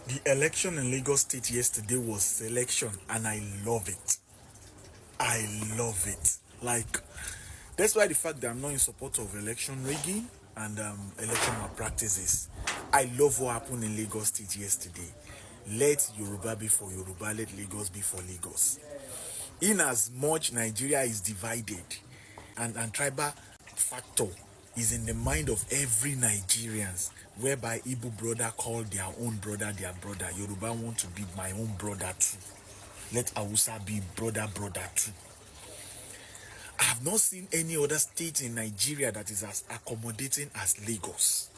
The election in Lagos State yesterday was selection, and I love it. I love it. Like, that's why the fact that I'm not in support of election rigging and election malpractices. I love what happened in Lagos State yesterday. Let Yoruba be for Yoruba, let Lagos be for Lagos. In as much Nigeria is divided and tribal factor is in the mind of every Nigerians, whereby Igbo brother call their own brother their brother. Yoruba want to be my own brother too. Let Hausa be brother too. I have not seen any other state in Nigeria that is as accommodating as Lagos.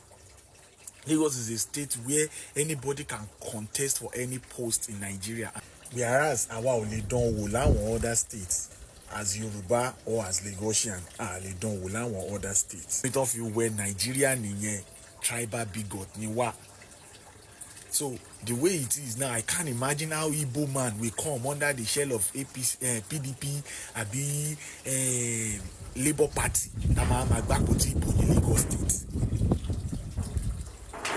Lagos is a state where anybody can contest for any post in Nigeria. Whereas àwa ò lè dán wò láwọn other states as Yoruba or as Lagosian, a lè dán wò láwọn other states. It of you where Nigeria nìyẹn tribal bigot ni wá. So the way it is now, I can't imagine how Igbo man will come under the shell of PDP, àbí Labour Party. Lagos State.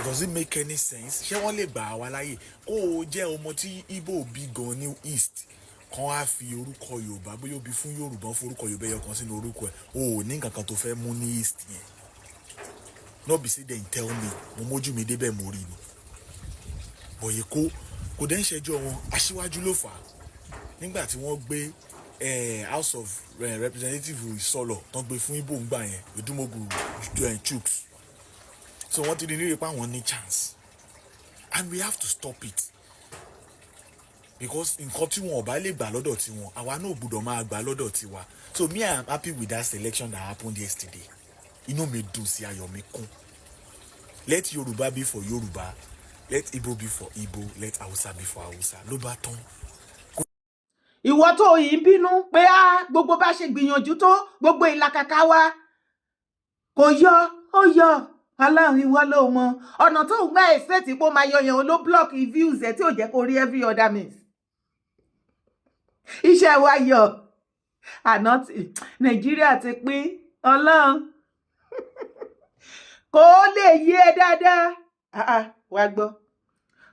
Does it make any sense? Ṣé wọ́n lè gbà wá láyè kó o jẹ́ ọmọ tí Igbo bí gan ní East kan á fi orúkọ Yorùbá bóyá ó bí fún Yorùbá forúkọ Yorùbá ẹyọ kan sínú orúkọ ẹ̀ o ò ní nǹkan kan tó fẹ́ mú ní East yẹn. No be say dem tell me mo mójú mi débẹ̀ mo rí ni. Bọ̀yẹ̀ kò dẹ́ ń ṣẹjọ́ wọn aṣíwájú ló fà á nígbà tí wọ́n gbé House of Representatives ìsọlọ̀ tán gbé fún Igbo ń gbà yẹn Odumogu Chuks. So what did they want chance? And we have to stop it. Because in country wọn ọba lè gbà lọ́dọ̀ tiwọn, àwa náà gbọ́dọ̀ máa gbà lọ́dọ̀ tiwa. So me, I am happy with that selection that happened yesterday. Inú mi dùn sí ayọ̀ mi kún. Let Yoruba be for Yoruba, let Igbo be for Igbo, let Hausa be for Hausa. Ló bá tán. Ìwọ tó yìí bínú pé gbogbo bá ṣe gbìyànjú tó gbogbo ìlàkàkà wa kò yọ ó yọ. Aláàrin ìwọ ló mọ ọ̀nà tó ń gbà ẹ̀sẹ̀ tí kò máa yọyàn ló block views ẹ̀ tí ò jẹ́ kó rí every other means. Iṣẹ́ wa yọ àná Nàìjíríà ti pín Ọlọ́run kó lè yé ẹ dáadáa. Wá gbọ́.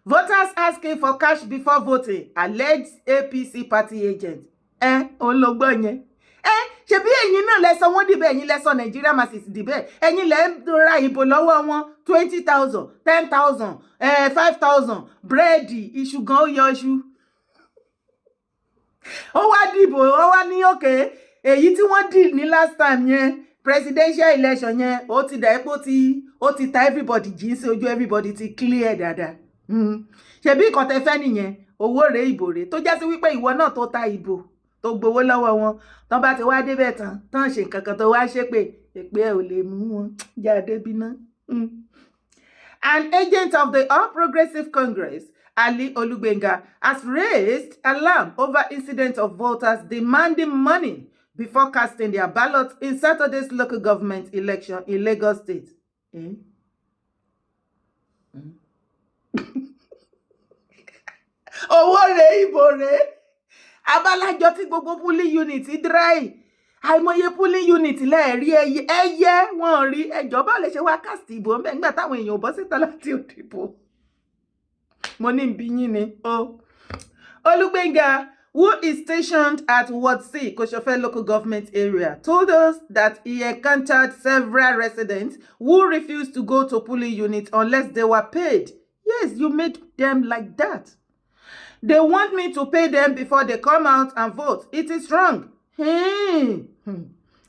Voters asking for cash before voting, alleged APC party agent. Òun ló gbọ́ yẹn. Ṣebí ẹ̀yin náà lẹ sọ wọ́n dìbẹ̀, ẹ̀yin lẹ sọ Nigeria masses dìbẹ̀, ẹ̀yin lẹ ń ra ìbò lọ́wọ́ wọn 20,000, 10,000, 5,000 búrẹ́dì iṣu gan ó yọ iṣu. Ó wá dìbò ó wá ní òkè èyí tí wọ́n dì ní last time yẹn presidential election yẹn ó ti dà pé ó ti ta everybody jí sí ojú everybody ti clear dáadáa. Ṣebí nǹkan tẹ́ fẹ́ nìyẹn owó rèé ìbò rèé tó jẹ́ sí wípé ìwọ náà tó ta ìbò tó gbowó lọ́wọ́ wọn tán bá ti wá débẹ̀ tán ṣe nǹkan kan tó wá ṣépè èpè ẹ̀ ò lè mú wọn jáde bíná. An agent of the All Progressive Congress, Ali Olugbenga, has raised alarm over incident of voters demanding money before casting their ballots in Saturday's local government election in Lagos State. Owó rèé ìbò rèé. Abálájọ tí gbogbo polling unit dry àìmọye polling unit lẹ́ẹ̀rí ẹyẹ wọn rí ẹjọ́ bá lè ṣe wá cast ìbò ńbẹ nígbà táwọn èèyàn bọ́ síta láti òdìbò. Mo ní bí yín ni Olugbenga, who is stationed at Ward C, Koshofe local government area, told us that he encountered several residents who refused to go to polling units unless they were paid. Yes, you made them like that. They want me to pay them before they come out and vote. It is wrong. It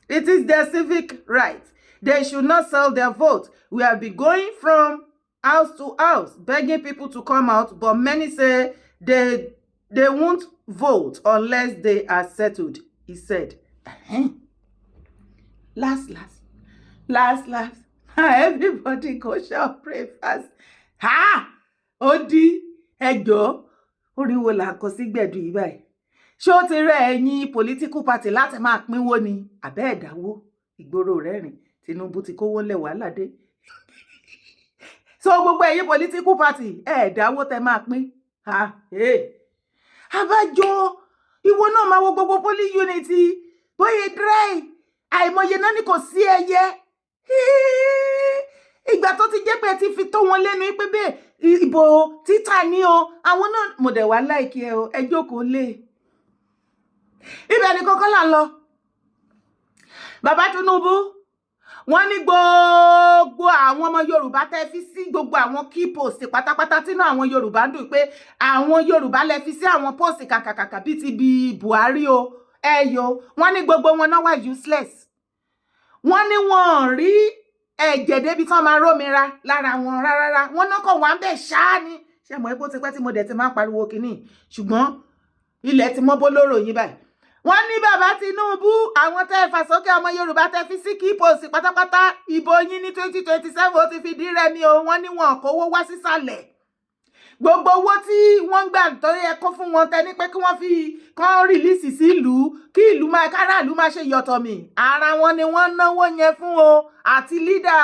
is their civic right. They should not sell their vote. We have been going from house to house, begging people to come out, but many say they won't vote unless they are settled, he said. Last. Everybody go shout, pray fast. Odi, ẹjọ́. Oríwo là ń kọ sí gbẹ̀dù yìí báyìí. Ṣé ó ti rẹ ẹ̀yin political party láti máa pínwó ni àbẹ́ ẹ̀dáwó ìgboro rẹ́rìn Tinubu ti kówó lẹ̀ wàhálà dé. So gbogbo ẹ̀yin political party ẹ̀dáwó tẹ máa pín. Àbájọ ìwọ náà máa wo gbogbo polling unit bóyá dry àìmọye náà ni kò sí ẹyẹ. ìgbà tó ti jẹ́ pé ẹ ti fi tó wọn lẹ́nu pé bẹ́ẹ̀ ìbò títà ní o àwọn náà mo dẹ̀ wá láìkí ẹ o ẹ jókòó lé ibẹ̀ ni kọ́kọ́ là ń lọ. Bàbá Tinubu wọ́n ní gbogbo àwọn ọmọ Yorùbá tẹ́ fi sí gbogbo àwọn key post pátápátá tínú àwọn Yorùbá dùn pé àwọn Yorùbá lẹ fi sí àwọn post kàkàkàkà bíi ti bí Buhari o ẹyọ wọ́n ní gbogbo wọn náà wà useless. Wọ́n ní wọn rí ẹ̀jẹ̀ débi tán máa rómira lára wọn rárá wọ́n náà kàn wá ń bẹ̀ ṣáá ni ṣé mo epo tipẹ́ tí mo dẹ̀ ti máa ń pariwo kínní ṣùgbọ́n ilẹ̀ ti mọ́ bó lóró yín báyìí. Wọ́n ní bàbá Tinubu àwọn tẹ́ fà sókè ọmọ Yorùbá tẹ́ fi sí key post pátápátá ìbò yín ní 2027 ó ti fi dí rẹmi o wọ́n ní wọn kówó wá sísàlẹ̀ gbogbo owó tí wọ́n ń gbà tó yẹ kó fún wọn tẹ́ni pé kí wọ́n fi kán rìlíìsì sí ìlú kí ìlú máa káràlú máa ṣe yọ̀tọ̀ mi ara wọn ni wọ́n náwó yẹn fún o àti lídà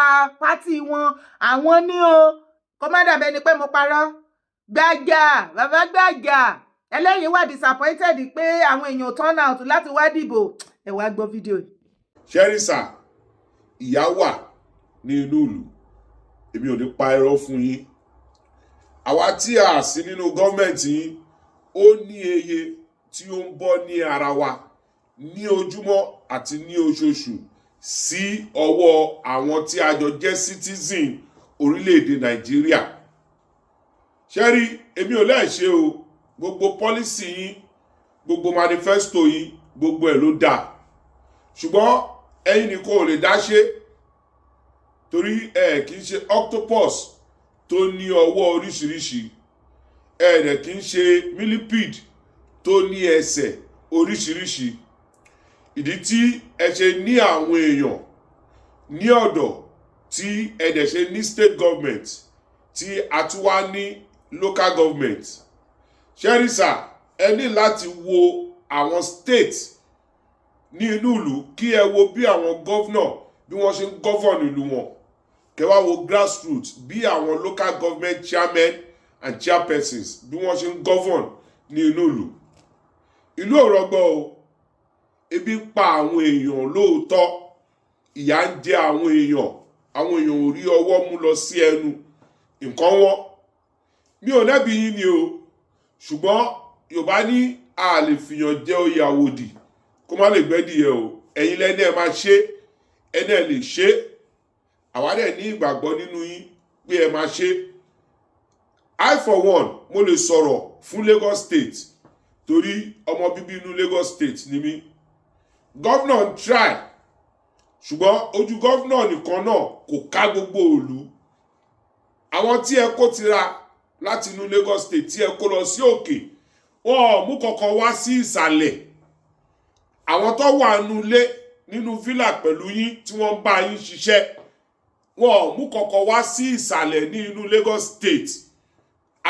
pátì wọn àwọn ní o kó má dàbẹ́ ni pé mo parọ́ Gbàjà bàbá Gbàjà ẹlẹ́yìn wà disappointed pé àwọn èèyàn turn out láti wá dìbò ẹ wá gbọ́ fídíò yìí. ṣẹ́ríṣà ìyá wà ní inú ìlú èmi ò ní pa irọ́ fún yín àwa tí a sí nínú gọ́ọ̀mẹ̀ntì yín ó ní eye tí ó ń bọ́ ní ara wa ní ojúmọ́ àti ní oṣooṣù sí ọwọ́ àwọn tí a jọ jẹ́ citizen orílẹ̀-èdè Nàìjíríà ṣẹ́rí èmi ò lẹ́ẹ̀ṣẹ́ o gbogbo pọ́lísì yín gbogbo manifesto yín gbogbo ẹ̀ ló dáa ṣùgbọ́n ẹ̀yin nìkan ò lè dá ṣe torí ẹ kì í ṣe octopus tó ní ọwọ́ oríṣiríṣi ẹ dẹ̀ kì í ṣe millipede tó ní ẹsẹ̀ oríṣiríṣi ìdí tí ẹ ṣe ní àwọn èèyàn ní ọ̀dọ̀ tí ẹ dẹ̀ ṣe ní state government tí a tún wá ní local government ṣẹ́ríṣà ẹ ní láti wo àwọn state ní inú ìlú kí ẹ wo bí àwọn governor bí wọ́n ṣe ń govern ìlú wọn kẹwàá wo grassroots bí àwọn local government chairmen and chairpersons bí wọ́n ṣe ń govern ní inú ìlú ò rọgbọ o ebi ń pa àwọn èèyàn lóòótọ́ ìyà ń jẹ àwọn èèyàn ò rí ọwọ́ mú lọ sí ẹnu nǹkan wọn mi ò lẹ́bi yín ni o ṣùgbọ́n Yorùbá ní a lè fìyàn jẹ oyè àwòdì kó má lè gbẹ́dìyẹ o ẹ̀yin lẹ́ni ẹ̀ máa ṣe ẹni ẹ̀ lè ṣe àwa dẹ̀ ní ìgbàgbọ́ nínú yín pé ẹ máa ṣe. I for one mo lè sọ̀rọ̀ fún Lagos State torí ọmọ bíbí inú Lagos State ni mí gọ́vnà ń try ṣùgbọ́n ojú gọ́vnà nìkan náà kò ká gbogbo ìlú àwọn tí ẹ kó tira láti inú Lagos State tí ẹ kó lọ sí òkè wọn ò mú kankan wá sí ìsàlẹ̀ àwọn tó wà nulẹ̀ nínú fílà pẹ̀lú yín tí wọ́n bá yín ṣiṣẹ́ wọn ò mú kankan wá sí ìsàlẹ̀ ní inú Lagos State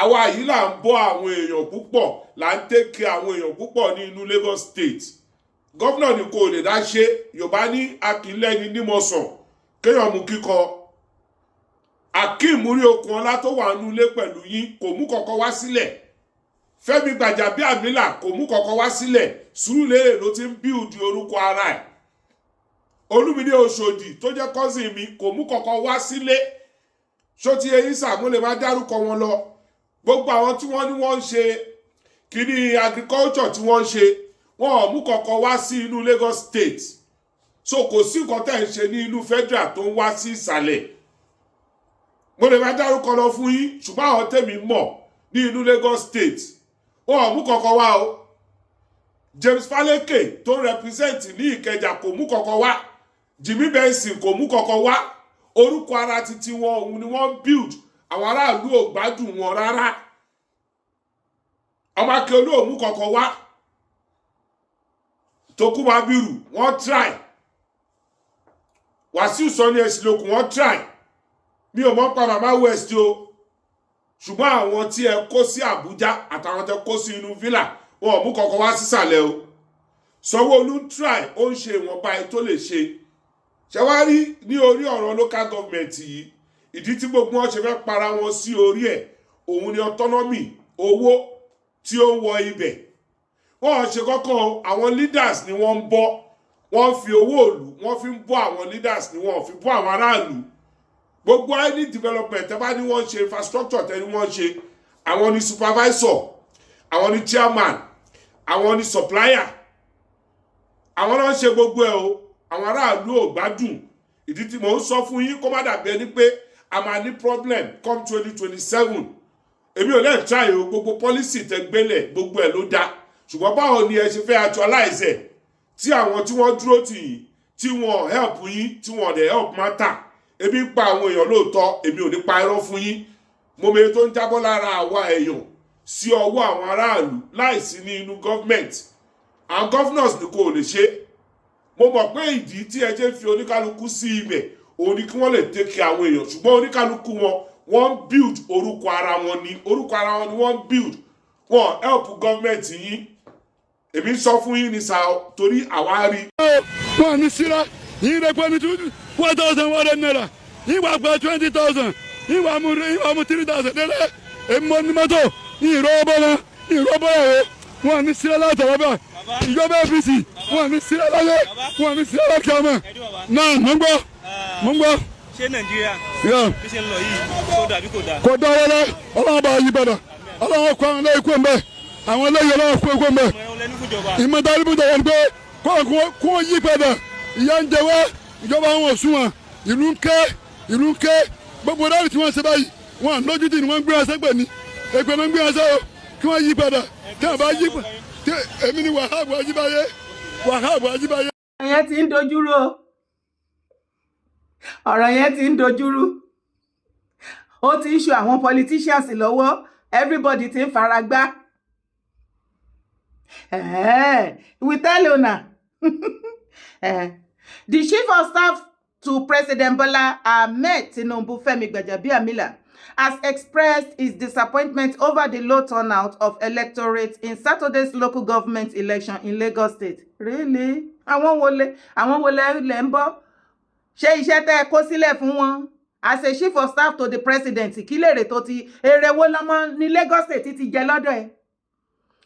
àwa yìí là ń bọ́ àwọn èèyàn púpọ̀ là ń tẹ́kẹ̀ àwọn èèyàn púpọ̀ ní inú Lagos State gọ́vnà ni kò lè dá ṣe Yorùbá ní akílẹ́ni nímọ̀sán kéèyàn mú kíkọ Akeem Muri Okunola tó wà nulé pẹ̀lú yín kò mú kankan wá sílẹ̀ Fẹ́mi Gbàjàbíàmílà kò mú kankan wá sílẹ̀ Sùúrùlérè ló ti ń bíùdì orúkọ ara ẹ̀ Olúmídé Òṣòdì tó jẹ́ cousin mi kò mú kankan wá sílé ṣótí eyín sàmú lè má dárúkọ wọn lọ gbogbo àwọn tí wọ́n ní wọ́n ń ṣe kíní agriculture tí wọ́n ń ṣe wọn ò mú kankan wá sí inú Lagos State so kò sí nǹkan tẹ́ ń ṣe ní inú federal tó ń wá sí ìsàlẹ̀ mo lè má dárúkọ lọ fún yín ṣùgbọ́n àwọn tèmi mọ̀ ní inú Lagos State wọn ò mú kankan wá o James Faleke tó ń represent ní Ìkẹjà kò mú kankan wá Jimmy Benson kò mú kankan wá orúkọ ara titi wọn òun ni wọ́n build àwọn aráàlú ò gbádùn wọn rárá ọmọ Akíolú ò mú kankan wá Tokumabiru wọ́n try Wàsíù Sani Ẹ̀sìlókun wọ́n try mi ò mọ̀ pa Mama West o ṣùgbọ́n àwọn tí ẹ kó sí Àbújá àtàwọn tẹ kó sí inú villa wọn ò mú kankan wá sísàlẹ̀ o Sanwó-Olú ń try ó ń ṣe ìwọ̀nba ẹ̀ tó lè ṣe ṣẹwárí ní orí ọ̀rọ̀ local government yìí ìdí tí gbogbo wọn ṣe fẹ́ para wọn sí orí ẹ̀ òun ni autonomy owó tí ó ń wọ ibẹ̀ wọ́n ṣe kọ́kọ́ àwọn leaders ni wọ́n ń bọ́ wọ́n fi owó ìlú wọ́n fi ń bọ́ àwọn leaders ni wọ́n fi bọ́ àwọn aráàlú gbogbo any development tẹ́ bá ní wọ́n ṣe infrastructure tẹ́ ní wọ́n ṣe àwọn ni supervisor àwọn ni chairman àwọn ni supplier àwọn náà ṣe gbogbo ẹ̀ o àwọn aráàlú ò gbádùn ìdí tí mò ń sọ fún yín kó má dàbí ẹni pé a máa ní problem come 2027 èmi ò lẹ́ẹ̀ try o gbogbo policy tẹ́ gbélẹ̀ gbogbo ẹ̀ ló dá ṣùgbọ́n báwo ni ẹ ṣe fẹ́ actualize ẹ̀ tí àwọn tí wọ́n dúró tì yín tí wọ́n help yín tí wọ́n dẹ̀ help matter ebi ń pa àwọn èèyàn lóòótọ́ èmi ò ní pa irọ́ fún yín mo mẹ́rin tó ń jábọ́ lára àwa èèyàn sí ọwọ́ àwọn aráàlú láìsí ní inú government àwọn governors ní kò lè ṣe mo mọ̀ pé ìdí tí ẹ jẹ́ fi oníkálukú sí ibẹ̀ òun ni kí wọ́n lè take care àwọn èèyàn ṣùgbọ́n oníkálukú wọn wọ́n build orúkọ ara wọn ni wọ́n build wọ́n help government yín èmi sọ fún yín ní sáà torí àwa rí. wọn ní síra yìí rẹ pé ní 1,100 naira yìí wà gba 20,000 yìí wà mú 3,000 délé èmi ní mọ́tò ní ìrọ́bọ̀lá o wọn ní síra láti ọ̀rọ̀ bá ìjọba APC wọn ní síra láyé wọn ní síra láti ọmọ náà mọ̀ ń gbọ́. ṣé Nàìjíríà bí ṣe ń lọ yìí tó dàbí kò dáa. kò dáa wọlé ọlọ́run bá yí padà ọlọ́run kọ́ àwọn ilé ikú ẹ̀ mbẹ́ àwọn eléyìí ọlọ́run kó ikú ẹ̀ mbẹ́ ìmọ̀tàlí bùtà wọn pé kó yí padà ìyá ń jẹ wá ìjọba wọn sún wọn ìlú ń ké gbogbo dáàbì tí wọ́n ṣe báyìí wọn lójútì ni wọ́n ń gbé ẹsẹ̀ pẹ̀ ní èpè ló ń gbé ẹsẹ̀ o kí wọ́n yí padà tí wọ́n bá yí padà èmi ni Wàhábù Ajíbáyé. ọ̀rọ̀ yẹn ti ń dojúrú o ọ̀rọ̀ yẹn ti ń dojúrú ó ti ń ṣe àwọn politicians lọ́wọ́ everybody ti ń fara gbá we tell you now the chief of staff to President Bola Ahmed Tinubu Femi Gbajabiamila has expressed his disappointment over the low turnout of electorate in Saturday's local government election in Lagos State. Really? Àwọn wo lẹ ń bọ́? Ṣé iṣẹ́ tẹ́ ẹ kó sílẹ̀ fún wọn? As a chief of staff to the president, kí lèrè tó ti èrè wo lọ́mọ ní Lagos State ti jẹ lọ́dọ̀ ẹ̀?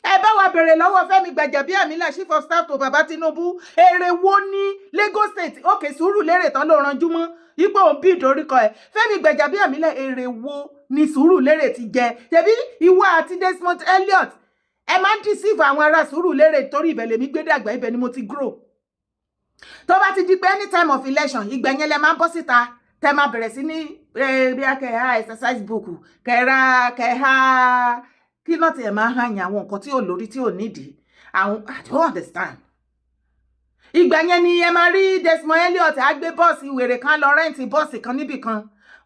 Ẹ bá wa bèrè lọ́wọ́ Fẹ́mi Gbajabiamila chief of staff to Baba Tinubu èrè wo ní Lagos State òkè Sùúrùlérè tán ló ranjú mọ́ ipò òbí ìdóríkọ ẹ̀ Fẹ́mi Gbajabiamila èrè wo ní Sùúrùlérè ti jẹ ṣebí ìwọ àti Desmond Elliot ẹ máa ń deceive àwọn ará Sùúrùlérè torí ibẹ̀ lèmi gbé dàgbà ibẹ̀ ni mo ti grow tó bá ti di pé any time of election ìgbà yẹn lẹ máa ń bọ́ síta tẹ máa bẹ̀rẹ̀ sí ní bí a kẹ̀ha exercise book kẹ̀ha kí náà tiẹ̀ máa hàn yín àwọn nǹkan tí ò lórí tí ò nídìí àwọn I don't understand. ìgbà yẹn ni ẹ máa rí Desmond Elliot á gbé bọ́ọ̀sì wèrè kan lọ rẹ́ǹtì bọ́ọ̀sì kan níbì kan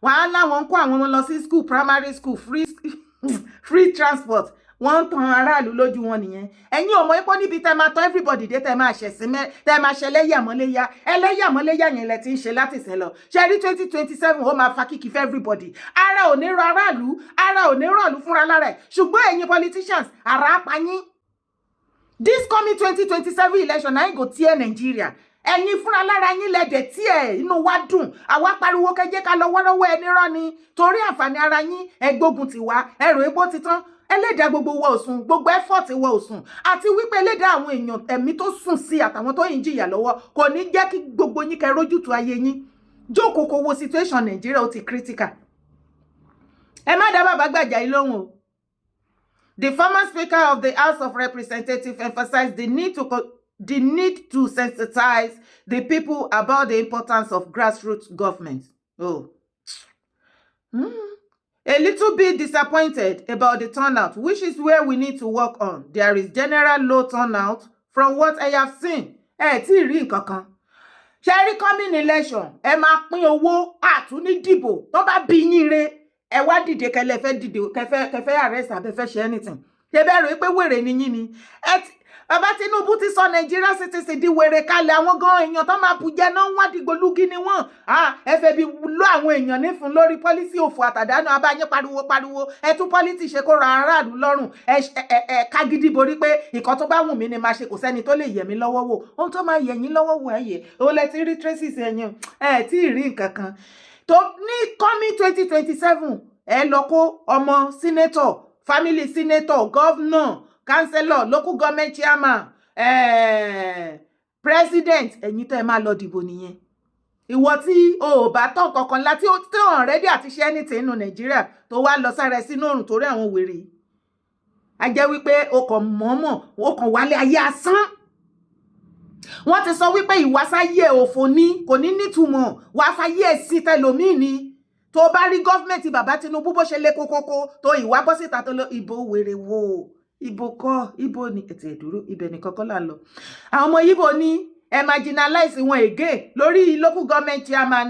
wàá láwọn ń kó àwọn ọmọ lọ sí school primary school free transport wọ́n ń tan aráàlú lójú wọn nìyẹn ẹ̀yin ò mọ̀ ipò níbi tẹ́ máa tọ́ everybody dé tẹ́ máa ṣẹ̀sìn tẹ́ máa ṣe ẹlẹ́yàmọ́léyà yẹn lẹ ti ń ṣe láti ṣe lọ ṣe rí 2027 ó máa fa kíkì fẹ́ everybody ara ò ní rọ aráàlú ara ò ní rọ̀lú fúnra lára ẹ̀ ṣùgbọ́n ẹ̀yin politicians ara pa yín this coming 2027 election na go tear Nigeria ẹ̀yin fúnra lára yín lẹ́dẹ̀ tí ẹ̀ inú wa dùn àwa pariwo kẹjẹ́ ká lọ wọ́rọ́wọ́ ẹni rọ́ ni torí àǹfààní ara yín ẹgbógun tiwa ẹrù epo ti tán ẹlẹ́dàá gbogbo wọ òsùn gbogbo effort wọ òsùn àti wípé ẹlẹ́dàá àwọn èèyàn ẹ̀mí tó sùn sí àtàwọn tó yìn jìyà lọ́wọ́ kò ní jẹ́ kí gbogbo yín kẹ́ rójútu ayé yín jókòó kó wo situation Nigeria ó ti critical ẹ má dá bàbá Gbajabi lóhùn o. The former Speaker of the House of Representatives emphasized the need to sensitize the people about the importance of grassroots government. A little bit disappointed about the turnout, which is where we need to work on. There is general low turnout from what I have seen. Tí rí nǹkan kan. Ṣé coming election, ẹ máa pín owó àtúní dìbò tó bá bí yín re. Ẹ wá dìde kẹlẹ fẹ́ dìde kẹfẹ́ arrest àbẹ fẹ́ ṣe anything ṣe bẹ́ẹ̀ rò pé wèrè ni yín ni Baba Tinubu ti sọ Nigeria citizen di wèrè kalẹ̀ àwọn gan èèyàn tó máa bùjẹ́ náà wọ́n dìgbòlugi ni wọ́n ẹ fẹ́ bí lọ àwọn èèyàn nífun lórí pọ́lísì òfò àtàdánù abáyé pariwo ẹ tún pọ́lísì ṣe kó ra aráàlú lọ́rùn ẹ kágídí borí pé ìkan tó bá wù mí ni máa ṣe kò sẹ́ni tó lè yẹ̀ mí lọ́wọ́ wò ohun tó máa yẹ̀ yín lọ́wọ́ wò ẹ̀yẹ ó lẹ ti rí traces ẹ̀yìn tí ì rí nǹkan kan tó ní coming 2027 ẹ lọ kó ọmọ senator family senator governor councillor local government chairman president ẹ̀yin tẹ́ máa lọ dìbò nìyẹn ìwọ tí o ò bá tán kankan láti ó tí wọn rẹ́dí àti ṣe anything nínú Nàìjíríà tó wá lọ sára sínú òrùn torí àwọn wèrè a jẹ́ wípé o kàn mọ̀ọ́mọ̀ o kàn wálé ayé asán wọ́n ti sọ wípé ìwásáyé òfò ní kò ní nítumọ̀ wàá fáyé sí tẹlòmíì ni tó bá rí gọ́fìmẹ̀ntì bàbá Tinubu bó ṣe lé kókókó tó ìwà bọ́ síta tó lọ ìbò wèrè wò ìbò kọ́ ìbò ní ètò ìdúró ibẹ̀ nìkan kọ́ là ń lọ àwọn ọmọ Ìgbò ní ẹ marginalize wọn again lórí local government chairman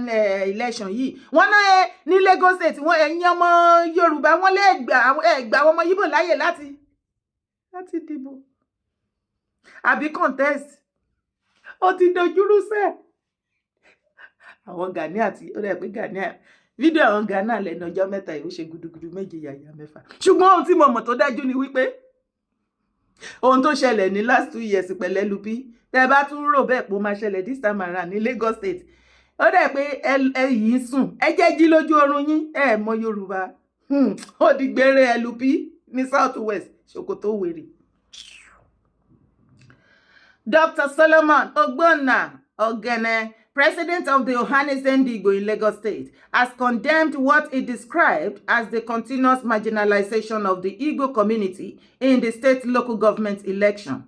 election yìí wọ́n náà ní Lagos State wọ́n ẹ̀yin ọmọ Yorùbá wọ́n lè gbà àwọn ọmọ Ìgbò láyè láti dìbò àbí contest ó ti dojúrú sẹ́ àwọn Gani àti ó dẹ̀ pé Gani fídíò àwọn Ghana lẹ́nu ọjọ́ mẹ́ta yìí ó ṣe gudugudu méje yàyà mẹ́fà ṣùgbọ́n ohun tí mo mọ̀ tó dájú ni wípé ohun tó ṣẹlẹ̀ ní last 2 years pẹ̀lẹ́ lupi tẹ́ bá tún rò bẹ́ẹ̀ pé ó máa ṣẹlẹ̀ this time around ní Lagos State ó dẹ̀ pé ẹ yìí sùn ẹ jẹ́ jí lójú oorun yín ẹ mọ Yorùbá ó di gbére ẹ lupi ní South West Sokoto wèrè. Dr. Solomon Ogbonna Ogene, president of the Ohanesendigbo in Lagos State, has condemned what he described as the continuous marginalization of the Igbo community in the state local government election.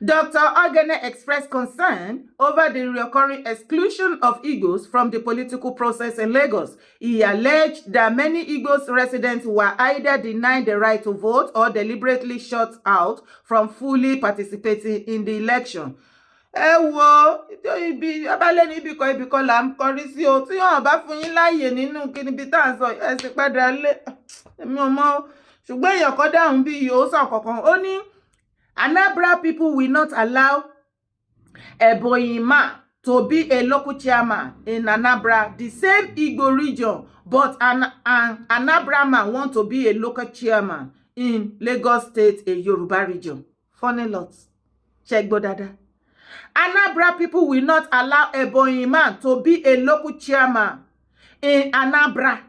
Dr. Ogene expressed concern over the recurring exclusion of Igbos from the political process in Lagos. He alleged that many Igbos residents were either denied the right to vote or deliberately shut out from fully participating in the election. Ẹ wo ibi abalẹ̀ níbi kan là ń kọrí sí o tí wọ́n bá fún yín láàyè nínú kíníbi tá à ń sọ ẹ sì padà lé èmi ò mọ̀ ṣùgbọ́n èèyàn kan dáhùn bí yóò sàn kankan ó ní Anambra people will not allow Eboyima to be a local chairman in Anambra, the same Igbo region, but an Anambra man want to be a local chairman in Lagos State, a Yoruba region. Funny lots. Check bodada. Anambra people will not allow Eboyima to be a local chairman in Anambra.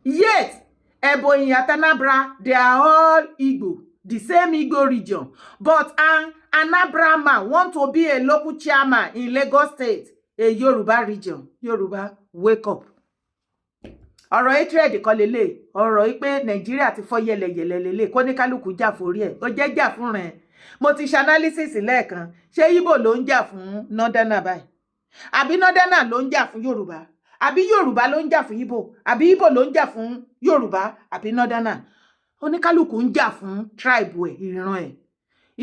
Yet, Ebonyi and Anambra, they are all Igbo. The same Igbo region, but an Anambra man want to be a local chairman in Lagos State, a Yoruba region. Yoruba, wake up. Ọ̀rọ̀ hatred kọ́ lélẹ̀, ọ̀rọ̀ pé Nàìjíríà ti fọ́ yẹlẹyẹlẹ lélẹ̀, kó ní kálukú jà forí ẹ̀, ó jẹ́ jà fún rẹ̀. Mo ti ṣe analysis lẹ́ẹ̀kan, ṣé Igbo ló ń jà fún Northerner báyìí? Àbí Northerner ló ń jà fún Yorùbá? Àbí Yorùbá ló ń jà fún Igbo? Àbí Igbo ló ń jà fún Yorùbá? Àbí Northerner? Oníkálùkù ń jà fún tribe ẹ̀ ìran ẹ̀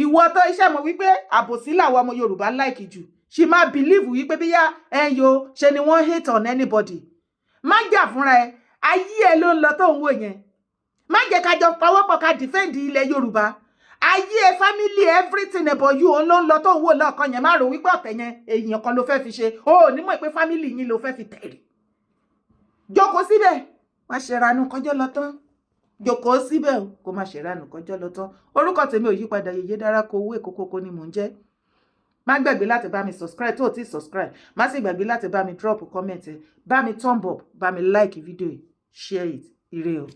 ìwọ tó iṣẹ́ mọ̀ wípé àbòsí làwọn ọmọ Yorùbá like jù ṣì máa believe wípé bíyá ẹ̀yọ ṣe ni wọ́n hate on anybody má jà fúnra ẹ ayé ẹ ló ń lọ tó ń wò yẹn má jẹ́ ká jọ pawọ́pọ̀ ká defend ilẹ̀ Yorùbá ayé ẹ family everything about you òun ló ń lọ tó ń wò lọ́ọ̀kan yẹn má rò wípé ọ̀tẹ̀ yẹn èèyàn kan ló fẹ́ fi ṣe ó ní mọ̀ pé family yín ló fẹ́ fi tẹ̀rì jókòó síbẹ̀ má ṣe ranú kọjọ́ lọ tán jókòó síbẹ̀ kó má ṣe ránù kọjọ́ lọ tán orúkọ tèmi ò yípadà Yèyé Dára Kowó Èkókókó ni mò ń jẹ́ má gbàgbé láti bá mi subscribe tó o ti subscribe má sì gbàgbé láti bá mi drop comment bá mi thumb up bá mi like fídíò yìí share it ire o.